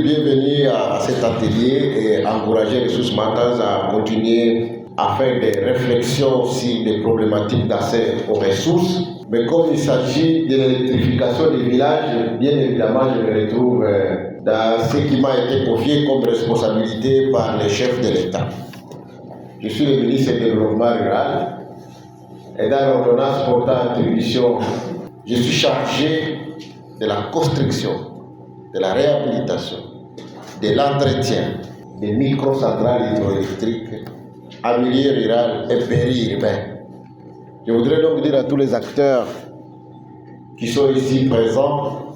bienvenue à cet atelier et encourager les Ressources Matters à continuer à faire des réflexions sur les problématiques d'accès aux ressources. Mais comme il s'agit de l'électrification des villages, bien évidemment, je me retrouve dans ce qui m'a été confié comme responsabilité par les chefs de l'État. Je suis le ministre du Développement rural et dans l'ordonnance portant attribution, je suis chargé de la construction, de la réhabilitation, de l'entretien des microcentrales hydroélectriques en milieu rural et périurbain. Je voudrais donc dire à tous les acteurs qui sont ici présents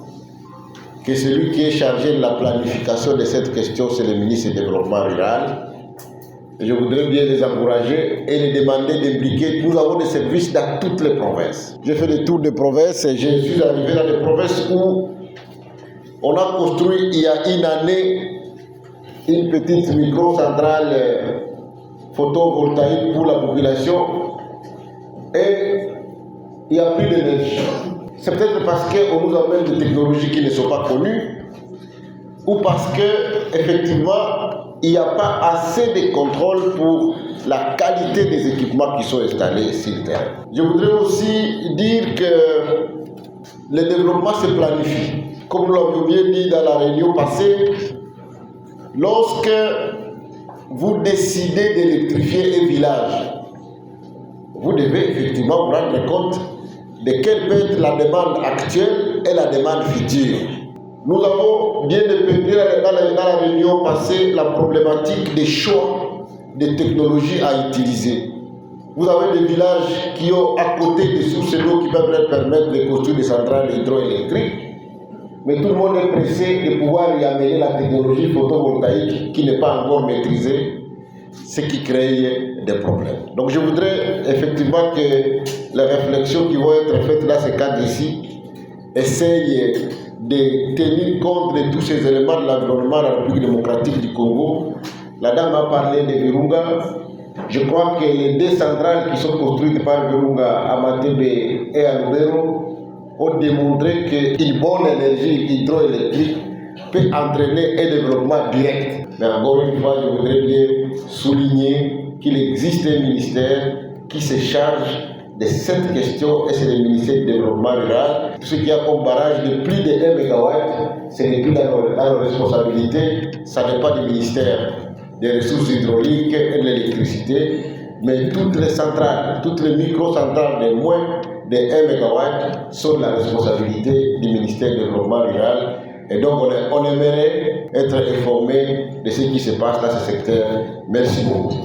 que celui qui est chargé de la planification de cette question, c'est le ministre du Développement rural. Et je voudrais bien les encourager et les demander d'impliquer. Nous avons des services dans toutes les provinces. J'ai fait le tour des provinces et je suis arrivé dans des provinces où on a construit il y a une année une petite microcentrale photovoltaïque pour la population et il n'y a plus d'énergie. C'est peut-être parce qu'on nous amène des technologies qui ne sont pas connues ou parce qu'effectivement, il n'y a pas assez de contrôle pour la qualité des équipements qui sont installés sur le terrain. Je voudrais aussi dire que le développement se planifie. Comme nous l'avons bien dit dans la réunion passée, lorsque vous décidez d'électrifier un village, vous devez effectivement vous rendre compte de quelle peut être la demande actuelle et la demande future. Nous avons bien dépeint dans la réunion passée la problématique des choix de technologies à utiliser. Vous avez des villages qui ont à côté des sources d'eau qui peuvent leur permettre de construire des centrales hydroélectriques, mais tout le monde est pressé de pouvoir y amener la technologie photovoltaïque qui n'est pas encore maîtrisée, ce qui crée des problèmes. Donc je voudrais effectivement que les réflexions qui vont être faites dans ce cadre ici essayent de tenir compte de tous ces éléments de l'environnement de la République démocratique du Congo. La dame a parlé de Virunga. Je crois que les deux centrales qui sont construites par Virunga à Matebe et à Lubero ont démontré qu'une bonne énergie hydroélectrique peut entraîner un développement direct. Mais encore une fois, je voudrais bien souligner qu'il existe un ministère qui se charge de cette question et c'est le ministère du Développement rural. Tout ce qui a comme barrage de plus de 1 MW, ce n'est plus dans nos responsabilités, ça n'est pas du ministère des ressources hydrauliques et de l'électricité, mais toutes les centrales, toutes les microcentrales de moins de 1 MW sont la responsabilité du ministère du Développement rural. Et donc on aimerait être informé de ce qui se passe dans ce secteur. Merci beaucoup.